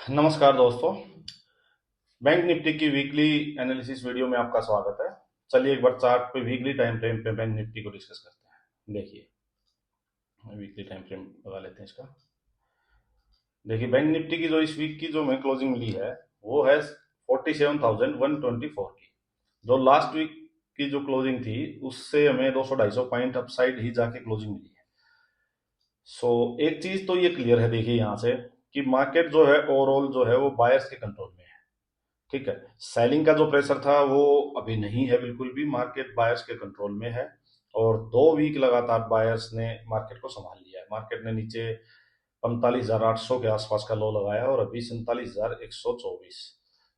नमस्कार दोस्तों। Bank Nifty की वीकली एनालिसिस वीडियो में आपका स्वागत है। चलिए एक बार चार्ट पे वीकली टाइम फ्रेम पे बैंक निफ्टी को डिस्कस करते हैं। देखिए वीकली टाइम फ्रेम लगा लेते हैं इसका। देखिए बैंक निफ्टी की जो इस वीक की जो हमें क्लोजिंग मिली है वो है 47,124 की। जो लास्ट वीक की जो क्लोजिंग थी उससे हमें 200-250 पॉइंट अपसाइड ही जाके क्लोजिंग मिली है। सो एक चीज तो ये क्लियर है, देखिए यहाँ से कि मार्केट जो है ओवरऑल जो है वो बायर्स के कंट्रोल में है। ठीक है, सेलिंग का जो प्रेशर था वो अभी नहीं है, बिल्कुल भी मार्केट बायर्स के कंट्रोल में है। और 2 वीक लगातार बायर्स ने मार्केट को संभाल लिया है। मार्केट ने नीचे 45,800 के आसपास का लो लगाया और अभी 47,124।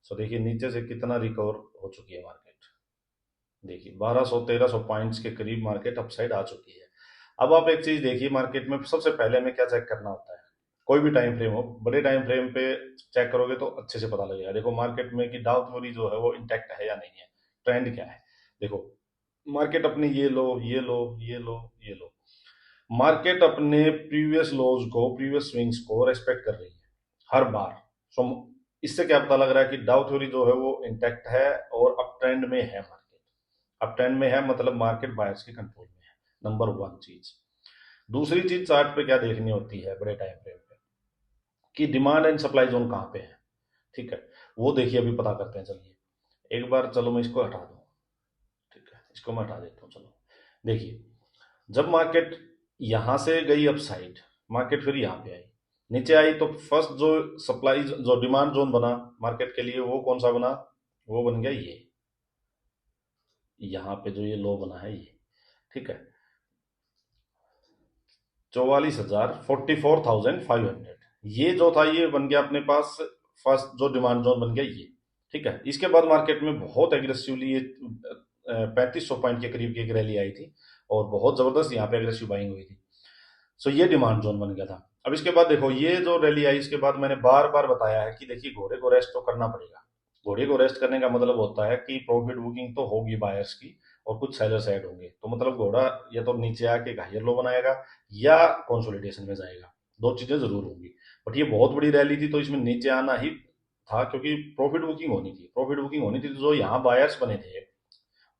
सो देखिए नीचे से कितना रिकवर हो चुकी है मार्केट। देखिए 1200-1300 पॉइंट्स के करीब मार्केट अपसाइड आ चुकी है। अब आप एक चीज देखिए, मार्केट में सबसे पहले हमें क्या चेक करना होता है। कोई भी टाइम फ्रेम हो, बड़े टाइम फ्रेम पे चेक करोगे तो अच्छे से पता लगेगा। देखो मार्केट में कि डाउ थ्योरी जो है वो इंटैक्ट है या नहीं है, ट्रेंड क्या है। देखो मार्केट अपने ये लो ये लो ये लो ये लो, मार्केट अपने प्रीवियस लोज को, प्रीवियस स्विंग्स को रेस्पेक्ट कर रही है हर बार। सो इससे क्या पता लग रहा है कि डाउ थ्योरी जो है वो इंटैक्ट है और अप ट्रेंड में है मार्केट। अप ट्रेंड में है मतलब मार्केट बायर्स के कंट्रोल में है। नंबर वन चीज। दूसरी चीज चार्ट पे क्या देखनी होती है बड़े टाइम फ्रेम पे, कि डिमांड एंड सप्लाई जोन कहाँ पे है। ठीक है, वो देखिए अभी पता करते हैं। चलिए एक बार, चलो मैं इसको हटा दूं। ठीक है, इसको मैं हटा देता हूँ। चलो देखिए, जब मार्केट यहां से गई अप साइड, मार्केट फिर यहाँ पे आई, नीचे आई, तो फर्स्ट जो सप्लाई जो डिमांड जोन बना मार्केट के लिए वो कौन सा बना, वो बन गया ये। यहाँ पे जो ये लो बना है ये, ठीक है, 44,000, ये जो था ये बन गया अपने पास फर्स्ट जो डिमांड जोन बन गया ये। ठीक है, इसके बाद मार्केट में बहुत एग्रेसिवली ये 3500 पॉइंट के करीब की एक रैली आई थी और बहुत जबरदस्त यहाँ पे एग्रेसिव बाइंग हुई थी। सो ये डिमांड जोन बन गया था। अब इसके बाद देखो ये जो रैली आई, इसके बाद मैंने बार बार बताया है कि देखिए घोड़े को रेस्ट तो करना पड़ेगा। घोड़े को रेस्ट करने का मतलब होता है कि प्रॉफिट बुकिंग तो होगी बायर्स की और कुछ सेलर्स ऐड होंगे, तो मतलब घोड़ा या तो नीचे आके एक हायर लो बनाएगा या कंसोलिडेशन में जाएगा। दो चीजें जरूर होंगी। बट ये बहुत बड़ी रैली थी तो इसमें नीचे आना ही था, क्योंकि प्रॉफिट बुकिंग होनी थी। प्रॉफिट बुकिंग होनी थी तो जो यहाँ बायर्स बने थे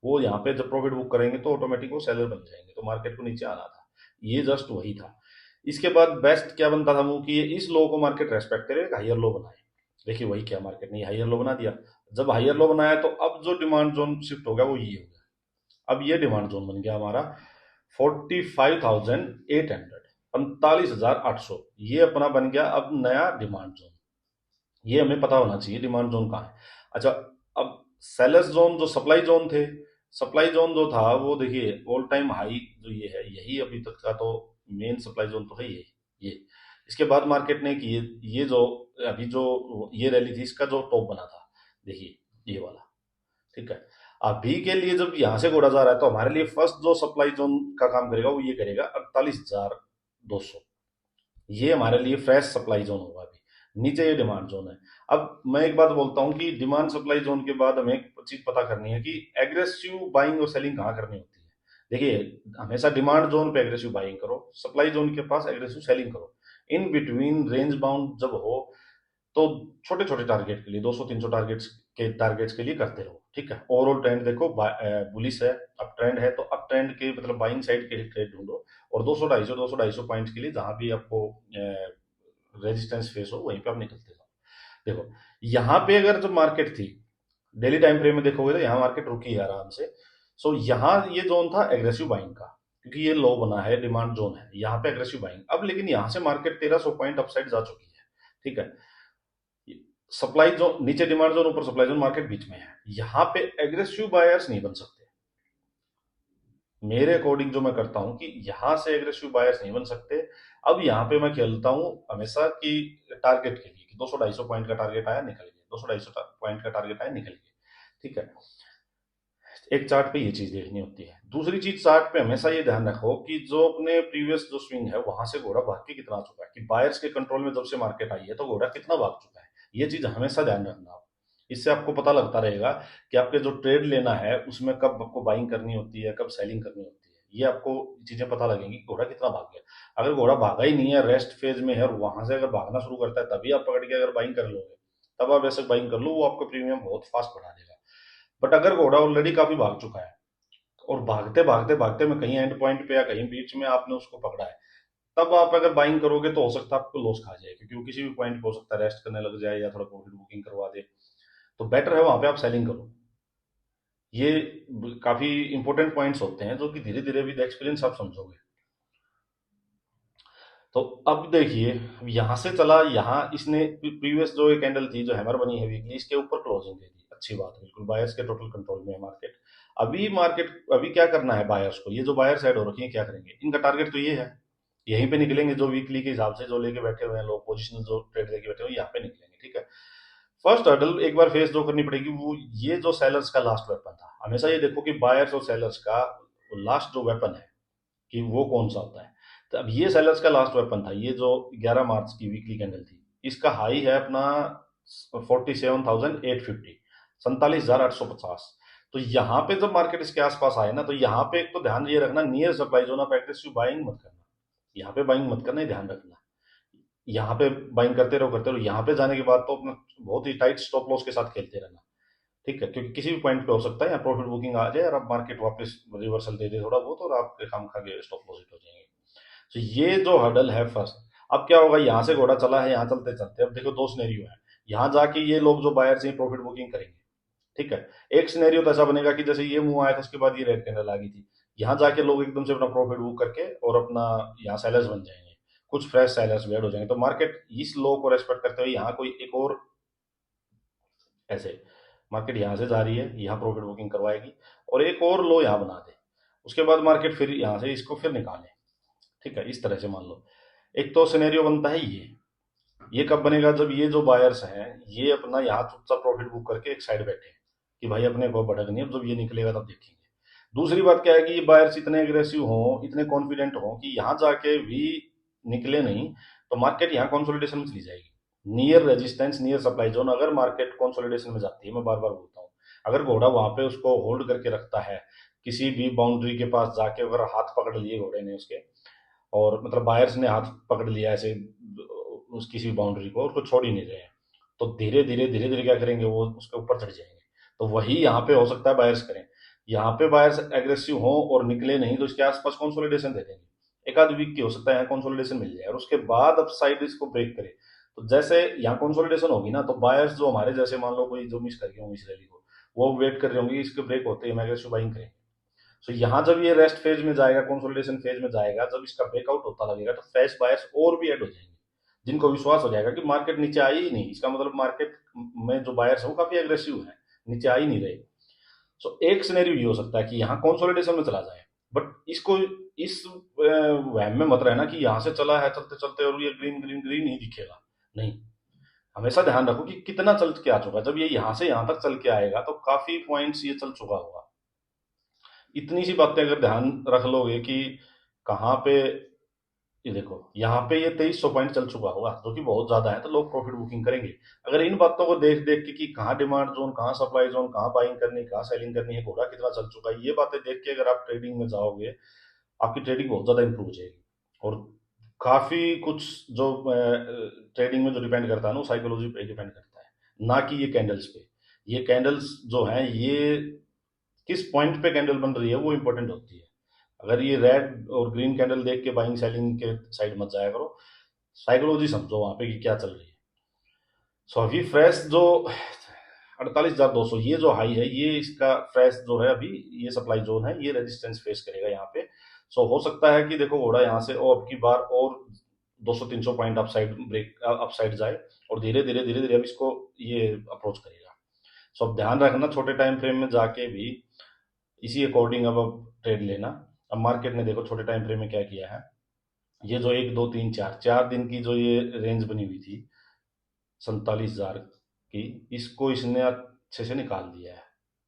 वो यहाँ पे जब प्रॉफिट बुक करेंगे तो ऑटोमेटिक वो सेलर बन जाएंगे, तो मार्केट को नीचे आना था। ये जस्ट वही था। इसके बाद बेस्ट क्या बनता था मूव, कि ये इस लो को मार्केट रेस्पेक्ट करे, एक हायर लो बनाए। देखिए वही क्या, मार्केट ने हायर लो बना दिया। जब हायर लो बनाया तो अब जो डिमांड जोन शिफ्ट हो गया वो ये हो गया। अब ये डिमांड जोन बन गया हमारा 45,800, 45,800, ये अपना बन गया अब नया डिमांड जोन। ये हमें पता होना चाहिए डिमांड जोन कहाँ है। अच्छा, अब सेलर्स जोन जो सप्लाई जोन थे, सप्लाई जोन जो था वो देखिए ऑल टाइम हाई जो ये है, यही अभी तक का तो मेन सप्लाई जोन तो है ये। इसके बाद मार्केट ने कि ये जो अभी जो ये रैली थी इसका जो टॉप बना था, देखिए ये वाला। ठीक है, अभी के लिए जब यहाँ से घोड़ा जा रहा है तो हमारे लिए फर्स्ट जो सप्लाई जोन का काम करेगा वो ये करेगा 48,200। ये हमारे लिए फ्रेश सप्लाई जोन होगा। अभी नीचे ये डिमांड जोन है। अब मैं एक बात बोलता हूँ कि डिमांड सप्लाई जोन के बाद हमें एक चीज पता करनी है कि एग्रेसिव बाइंग और सेलिंग कहाँ करनी होती है। देखिए हमेशा डिमांड जोन पे एग्रेसिव बाइंग करो, सप्लाई जोन के पास एग्रेसिव सेलिंग करो। इन बिटवीन रेंज बाउंड जब हो तो छोटे छोटे टारगेट के लिए, 200-300 टारगेट्स के लिए करते रहो। ठीक है, ओवरऑल ट्रेंड देखो बुलिश है, अप ट्रेंड है, तो अप ट्रेंड के मतलब बाइंग साइड के ट्रेड ढूंढो। और 200-250 पॉइंट्स के लिए जहां भी आपको रेजिस्टेंस फेस हो वहीं पे आप निकलते जाओ। देखो यहाँ पे अगर जब मार्केट थी, डेली टाइम फ्रेम में देखोगे तो यहाँ मार्केट रुकी है आराम से। सो यहाँ ये जोन था एग्रेसिव बाइंग का, क्योंकि ये लो बना है, डिमांड जोन है, यहाँ पे एग्रेसिव बाइंग। अब लेकिन यहाँ से मार्केट 1300 पॉइंट अपसाइड जा चुकी है। ठीक है, सप्लाई जोन नीचे, डिमांड जोन ऊपर, सप्लाई जोन, मार्केट बीच में है। यहाँ पे एग्रेसिव बायर्स नहीं बन सकते। मेरे अकॉर्डिंग जो मैं करता हूं कि यहां से एग्रेसिव बायर्स नहीं बन सकते। अब यहाँ पे मैं खेलता हूं हमेशा कि टारगेट के लिए, कि 200-250 पॉइंट का टारगेट आया निकल गया, 200-250 पॉइंट का टारगेट आया निकल गया। ठीक है, एक चार्ट पे ये चीज देखनी होती है। दूसरी चीज, चार्ट पे हमेशा ये ध्यान रखो कि जो अपने प्रीवियस जो स्विंग है वहां से घोड़ा भाग के कितना आ चुका है, कि बायर्स के कंट्रोल में जब से मार्केट आई है तो घोड़ा कितना भाग चुका है। ये चीज हमेशा ध्यान रखना आप। इससे आपको पता लगता रहेगा कि आपके जो ट्रेड लेना है उसमें कब आपको बाइंग करनी होती है, कब सेलिंग करनी होती है। ये आपको चीजें पता लगेंगी कि घोड़ा कितना भाग गया। अगर घोड़ा भागा ही नहीं है, रेस्ट फेज में है, और वहां से अगर भागना शुरू करता है, तभी आप पकड़ के अगर बाइंग कर लोगे, तब आप ऐसे बाइंग कर लो, वो आपका प्रीमियम बहुत फास्ट बढ़ा देगा। बट अगर घोड़ा ऑलरेडी काफी भाग चुका है, और भागते भागते भागते में कहीं एंड पॉइंट पे या कहीं बीच में आपने उसको पकड़ा है, तब आप अगर बाइंग करोगे तो हो सकता है आपको लॉस खा जाए, क्योंकि वो किसी भी पॉइंट पे हो सकता है रेस्ट करने लग जाए या थोड़ा प्रॉफिट बुकिंग करवा दे। तो बेटर है वहां पे आप सेलिंग करो। ये काफी इंपॉर्टेंट पॉइंट्स होते हैं, जो कि धीरे धीरे विद एक्सपीरियंस आप समझोगे। तो अब देखिए, अब यहाँ से चला, यहाँ इसने प्रीवियस जो एक कैंडल थी जो हैमर बनी है वीकली, इसके ऊपर क्लोजिंग दे दी, अच्छी बात है, बिल्कुल बायर्स के टोटल कंट्रोल में है मार्केट। अभी क्या करना है बायर्स को, ये जो बायर साइड हो रखी है क्या करेंगे, इनका टारगेट तो ये है, यहीं पे निकलेंगे, जो वीकली के हिसाब से जो लेके बैठे हुए हैं लोग, पोजिशन जो ट्रेड लेके बैठे हुए हैं, यहाँ पे निकलेंगे, ठीक है। फर्स्ट हर्डल एक बार फेस जो करनी पड़ेगी, वो ये जो सेलर्स का लास्ट वेपन था, हमेशा ये देखो कि बायर्स और सेलर्स का लास्ट जो वेपन है कि वो कौन सा होता है। तो अब ये सेलर्स का लास्ट वेपन था, ये जो 11 मार्च की वीकली कैंडल थी, इसका हाई है अपना 47,850, 47,850। तो यहाँ पे जब मार्केट इसके आसपास आए ना, तो यहाँ पे एक तो ध्यान ये रखना, near supply zone of aggressive buying मत करना, यहाँ पे बाइंग मत करना, ये ध्यान रखना। यहाँ पे बाइंग करते रहो, यहाँ पे जाने के बाद तो अपना बहुत ही टाइट स्टॉप लॉस के साथ खेलते रहना, ठीक है, क्योंकि किसी भी पॉइंट पे हो सकता है यहाँ प्रॉफिट बुकिंग आ जाए और अब मार्केट वापस रिवर्सल दे दे थोड़ा बहुत, और आपके खाम खा के स्टॉप लॉस हिट हो जाएंगे। तो ये जो हर्डल है फर्स्ट। अब क्या होगा, यहाँ से घोड़ा चला है, यहाँ चलते चलते अब देखो दो सिनेरियो है, यहाँ जाके ये लोग जो बायर्स हैं प्रॉफिट बुकिंग करेंगे, ठीक है। एक सिनेरियो तो ऐसा बनेगा कि जैसे ये मूव आया था, उसके बाद ये रेड कैंडल आ गई थी, यहाँ जाके लोग एकदम से अपना प्रॉफिट बुक करके और अपना यहाँ सेलर्स बन जाएंगे, कुछ फ्रेश सेलर्स भी ऐड हो जाएंगे, तो मार्केट इस लो को रेस्पेक्ट करते हुए यहाँ कोई एक और ऐसे, मार्केट यहाँ से जा रही है, यहाँ प्रॉफिट बुकिंग करवाएगी और एक और लो यहाँ बना दे, उसके बाद मार्केट फिर यहाँ से इसको फिर निकाले, ठीक है, इस तरह से मान लो। एक तो सिनेरियो बनता है ये कब बनेगा, जब ये जो बायर्स हैं ये अपना यहाँ चुपचाप प्रॉफिट बुक करके एक साइड बैठे कि भाई अपने को भटक नहीं, अब जब ये निकलेगा तब देखेंगे। दूसरी बात क्या है कि ये बायर्स इतने एग्रेसिव हों, इतने कॉन्फिडेंट हों कि यहाँ जाके भी निकले नहीं, तो मार्केट यहाँ कंसोलिडेशन में चली जाएगी, near resistance, near supply zone. अगर मार्केट कंसोलिडेशन में जाती है, मैं बार बार बोलता हूँ, अगर घोड़ा वहां पे उसको होल्ड करके रखता है, किसी भी बाउंड्री के पास जाके अगर हाथ पकड़ लिए घोड़े ने उसके, और मतलब बायर्स ने हाथ पकड़ लिया ऐसे उस किसी बाउंड्री को, और उसको छोड़ ही नहीं रहे हैं, तो धीरे धीरे क्या करेंगे, वो उसके ऊपर चढ़ जाएंगे। तो वही यहाँ पे हो सकता है बायर्स करें, यहाँ पे बायर्स एग्रेसिव हो और निकले नहीं, तो इसके आसपास कंसोलिडेशन दे देंगे, एक आध वीक की हो सकता है यहाँ कंसोलिडेशन मिल जाए, और उसके बाद अब साइड इसको ब्रेक करे। तो जैसे यहाँ कंसोलिडेशन होगी ना, तो बायर्स जो हमारे जैसे मान लो कोई जो मिस कर गए होंगे इस रैली को, वो वेट कर रहे होंगे इसके ब्रेक होते ही हम एग्रेसिव बाइंग करेंगे। सो यहाँ जब ये रेस्ट फेज में जाएगा, कंसोलिडेशन फेज में जाएगा, जब इसका ब्रेकआउट होता लगेगा, तो फ्रेश बायर्स और भी ऐड हो जाएंगे, जिनको विश्वास हो जाएगा कि मार्केट नीचे आई ही नहीं, इसका मतलब मार्केट में जो बायर्स हैं वो काफी एग्रेसिव है, नीचे आ ही नहीं रहे। सो एक सिनेरियो ये हो सकता है कि यहाँ कंसोलिडेशन में चला जाए, बट इसको इस वहम में मत रहना कि यहाँ से चला है चलते चलते और ये ग्रीन ग्रीन ग्रीन ही दिखेगा, नहीं। हमेशा ध्यान रखो कि कितना चल के आ चुका, जब ये यहाँ से यहाँ तक चल के आएगा तो काफी पॉइंट्स ये चल चुका होगा। इतनी सी बातें अगर ध्यान रख लोगे कि कहाँ पे, ये देखो यहाँ पे ये 2300 पॉइंट चल चुका होगा, जो कि बहुत ज्यादा है, तो लोग प्रॉफिट बुकिंग करेंगे। अगर इन बातों को देख देख के कि कहाँ डिमांड जोन, कहाँ सप्लाई जोन, कहाँ बाइंग करनी, कहाँ सेलिंग करनी है, घोड़ा कितना चल चुका है, ये बातें देख के अगर आप ट्रेडिंग में जाओगे, आपकी ट्रेडिंग बहुत ज्यादा इंप्रूव हो जाएगी। और काफी कुछ जो ट्रेडिंग में जो डिपेंड करता है ना, वो साइकोलॉजी पे डिपेंड करता है, ना कि ये कैंडल्स पे। ये कैंडल्स जो हैं, ये किस पॉइंट पे कैंडल बन रही है वो इंपॉर्टेंट होती है। अगर ये रेड और ग्रीन कैंडल देख के बाइंग सेलिंग के साइड मत जाया करो, साइकोलॉजी समझो वहां पे कि क्या चल रही है। सो अभी फ्रेश जो 48,200 ये जो हाई है, ये इसका फ्रेश जो है अभी, ये सप्लाई जोन है, ये रेजिस्टेंस फेस करेगा यहाँ पे। सो हो सकता है कि देखो घोड़ा यहाँ से और अब की बार और 200-300 पॉइंट अपसाइड ब्रेक अपसाइड जाए, और धीरे धीरे अब इसको ये अप्रोच करेगा। सो अब ध्यान रखना, छोटे टाइम फ्रेम में जाके भी इसी अकॉर्डिंग अब ट्रेड लेना। अब मार्केट ने देखो छोटे टाइम फ्रेम में क्या किया है, ये जो 1 2 3 4 4 दिन की जो ये रेंज बनी हुई थी 47,000 की, इसको इसने अच्छे से निकाल दिया है।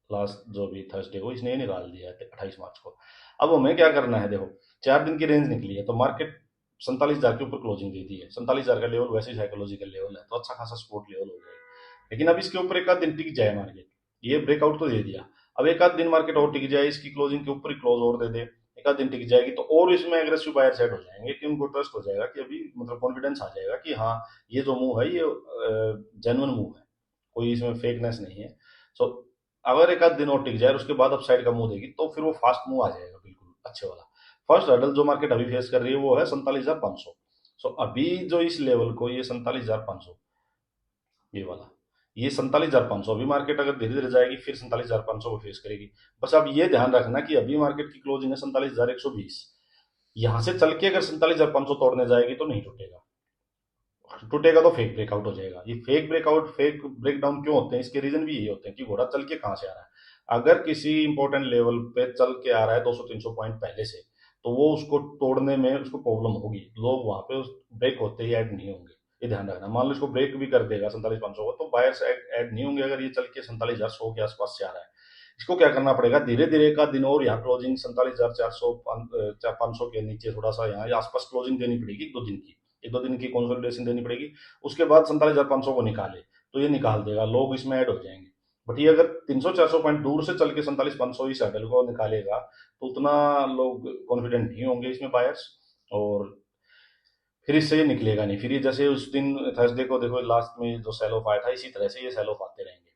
लास्ट जो भी थर्सडे को इसने ये निकाल दिया है 28 मार्च को। अब हमें क्या करना है, देखो 4 दिन की रेंज निकली है, तो मार्केट 47,000 के ऊपर क्लोजिंग दे दी है, 47,000 का लेवल वैसे ही साइकोलॉजिकल लेवल है, तो अच्छा खासा सपोर्ट लेवल हो जाएगा। लेकिन अब इसके ऊपर एक आध दिन टिक जाए मार्केट, ये ब्रेकआउट तो दे दिया, अब एक आध दिन मार्केट और टिक जाए, इसकी क्लोजिंग के ऊपर ही क्लोज और दे दे, एक आध दिन टिक जाएगी तो और इसमें एग्रेसिव बायर सेट हो जाएंगे कि उनको ट्रस्ट हो जाएगा कि अभी मतलब कॉन्फिडेंस आ जाएगा कि हाँ ये जो मूव है ये जेन्युइन मूव है, कोई इसमें फेकनेस नहीं है। सो अगर एक आध दिन और टिक जाए उसके बाद अब साइड का मुंह देगी तो फिर वो फास्ट मूव आ जाएगा बिल्कुल अच्छे वाला। फर्स्ट हर्डल जो मार्केट अभी फेस कर रही है वो है 47,500। सो अभी जो इस लेवल को ये 47,500 ये वाला, ये 47,500 अभी मार्केट अगर धीरे धीरे जाएगी फिर 47,500 को फेस करेगी। बस अब ये ध्यान रखना कि अभी मार्केट की क्लोजिंग है 47,120, यहां से चल के अगर 47,500 तोड़ने जाएगी तो नहीं टूटेगा, टूटेगा तो फेक ब्रेकआउट हो जाएगा। ये फेक ब्रेकआउट फेक ब्रेकडाउन क्यों होते हैं, इसके रीजन भी यही होते हैं कि घोड़ा चल के कहां से आ रहा है। अगर किसी इंपॉर्टेंट लेवल पे चल के आ रहा है 200-300 पॉइंट पहले से, तो वो उसको तोड़ने में उसको प्रॉब्लम होगी, लोग वहां पे उस ब्रेक होते ही ऐड नहीं होंगे। ये ध्यान रखना, मान लो इसको ब्रेक भी कर देगा 47,500 को तो बायर्स ऐड नहीं होंगे। अगर ये चल के 47,100 के आसपास से आ रहा है, इसको क्या करना पड़ेगा, धीरे धीरे का दिन और यहाँ क्लोजिंग 47,400 500 के नीचे थोड़ा सा यहाँ आसपास क्लोजिंग देनी पड़ेगी, एक दो दिन की कंसोलिडेशन देनी पड़ेगी। उसके बाद 47,500 को निकाले तो ये निकाल देगा, लोग इसमें ऐड हो जाएंगे। बट ये अगर 300-400 पॉइंट दूर से चल के 47,500 इस हर्डल को निकालेगा तो उतना लोग कॉन्फिडेंट नहीं होंगे इसमें बायर्स, और फिर इससे ये निकलेगा नहीं। फिर ये जैसे उस दिन थर्सडे को देखो लास्ट में जो सेल ऑफ आया था, इसी तरह से ये सेल ऑफ आते रहेंगे।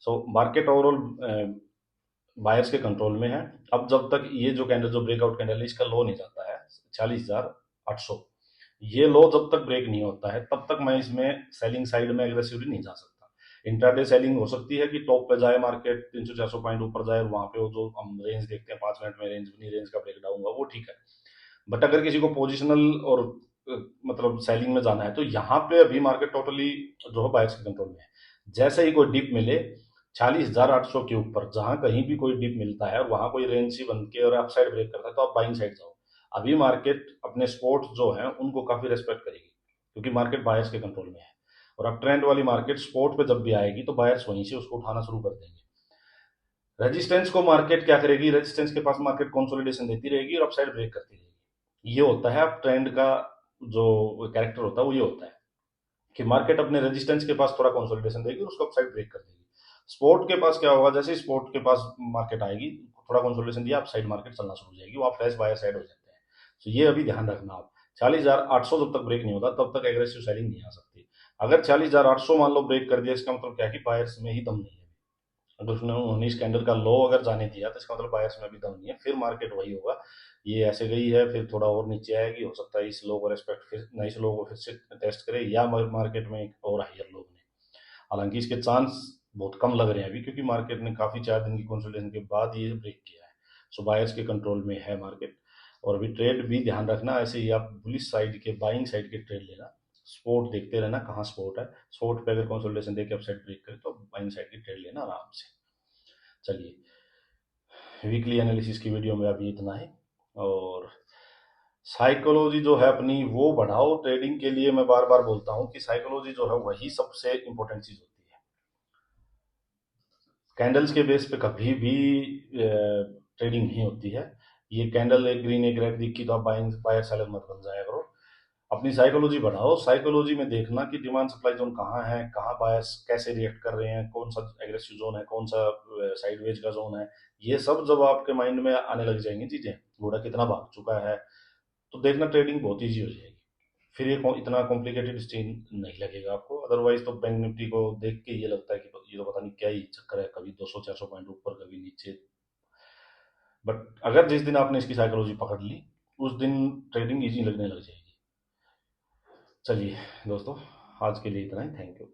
सो मार्केट ओवरऑल बायर्स के कंट्रोल में है। अब जब तक ये जो कैंडल जो ब्रेकआउट कैंडल है इसका लो नहीं जाता है 46,800, ये लो जब तक ब्रेक नहीं होता है तब तक मैं इसमें सेलिंग साइड में एग्रेसिवली नहीं जा सकता। इंट्राडे सेलिंग हो सकती है कि टॉप पे जाए मार्केट 300-400 पॉइंट ऊपर जाए और वहां पे वो जो हम रेंज देखते हैं 5 मिनट में रेंज बनी, रेंज का ब्रेकडाउन हुआ वो ठीक है। बट अगर किसी को पोजिशनल और मतलब सेलिंग में जाना है तो यहाँ पे अभी मार्केट टोटली जो है बायर्स के कंट्रोल में है। जैसे ही कोई डिप मिले 46,800 के ऊपर, जहां कहीं भी कोई डिप मिलता है और वहां कोई रेंज सी बन के और अपसाइड ब्रेक करता है तो आप बाइंग साइड जाओ। अभी मार्केट अपने स्पोर्ट जो है उनको काफी रेस्पेक्ट करेगी क्योंकि मार्केट बायर्स के कंट्रोल में है। और अब ट्रेंड वाली मार्केट स्पोर्ट पे जब भी आएगी तो बायर्स वहीं से उसको उठाना शुरू कर देंगे। रेजिस्टेंस को मार्केट क्या करेगी, रेजिस्टेंस के पास मार्केट कंसोलिडेशन देती रहेगी और अपसाइड ब्रेक करती रहेगी। ये होता है अब ट्रेंड का जो कैरेक्टर होता है वो ये होता है कि मार्केट अपने रेजिस्टेंस के पास थोड़ा कंसोलिडेशन देगी और उसको अपसाइड ब्रेक कर देगी। स्पोर्ट के पास क्या होगा, जैसे स्पोर्ट के पास मार्केट आएगी थोड़ा कंसोलिडेशन दिया अपसाइड मार्केट चलना शुरू हो जाएगी, वो आप फ्रेश बायर साइड हो जाते हैं। तो ये अभी ध्यान रखना आप, 40,800 जब तक ब्रेक नहीं होता तब तक एग्रेसिव सेलिंग नहीं आ सकती। अगर 40,800 मान लो ब्रेक कर दिया इसका मतलब क्या है कि बायर्स में ही दम नहीं है। अगर उसने उन्होंने इस कैंडल का लो अगर जाने दिया तो इसका मतलब बायर्स में अभी दम नहीं है, फिर मार्केट वही होगा। ये ऐसे गई है फिर थोड़ा और नीचे आएगी, हो सकता है इस लो को रेस्पेक्ट फिर नहीं, इस लो को फिर से टेस्ट करे या मार्केट में एक और हायर लो बने। हालांकि इसके चांस बहुत कम लग रहे हैं अभी क्योंकि मार्केट ने काफी 4 दिन की कंसोलिडेशन के बाद ये ब्रेक किया है। सो बायर्स के कंट्रोल में है मार्केट। और अभी ट्रेड भी ध्यान रखना, ऐसे ही आप बुलिश साइड के बाइंग साइड के ट्रेड लेना, स्पोर्ट देखते रहना कहाँ स्पोर्ट है, स्पोर्ट पे अगर कंसोलिडेशन देके अपसाइड ब्रेक करे तो बाइंग साइड की ट्रेड लेना आराम से। चलिए वीकली एनालिसिस की वीडियो में अभी इतना ही। और साइकोलॉजी जो है अपनी वो बढ़ाओ, ट्रेडिंग के लिए मैं बार बार बोलता हूँ कि साइकोलॉजी जो है वही सबसे इंपॉर्टेंट चीज होती है। कैंडल्स के बेस पे कभी भी ट्रेडिंग नहीं होती है। ये कैंडल एक ग्रीन एक रेड दिखी तो आप बाइंग बायर सेलर मत बन जाया करो। अपनी साइकोलॉजी बढ़ाओ, साइकोलॉजी में देखना कि डिमांड सप्लाई जोन कहाँ है, कहाँ बायर्स कैसे रिएक्ट कर रहे हैं, कौन सा एग्रेसिव जोन है, कौन सा साइडवेज का जोन है। ये सब जब आपके माइंड में आने लग जाएंगी चीजें, घोड़ा कितना भाग चुका है, तो देखना ट्रेडिंग बहुत ईजी हो जाएगी। फिर ये इतना कॉम्प्लिकेटेड स्टीन नहीं लगेगा आपको। अदरवाइज तो बैंक निफ्टी को देख के ये लगता है कि ये तो पता नहीं क्या ही चक्कर है, कभी 200-400 पॉइंट ऊपर कभी नीचे। बट अगर जिस दिन आपने इसकी साइकोलॉजी पकड़ ली उस दिन ट्रेडिंग इजी लगने लग जाएगी। चलिए दोस्तों, आज के लिए इतना ही, थैंक यू।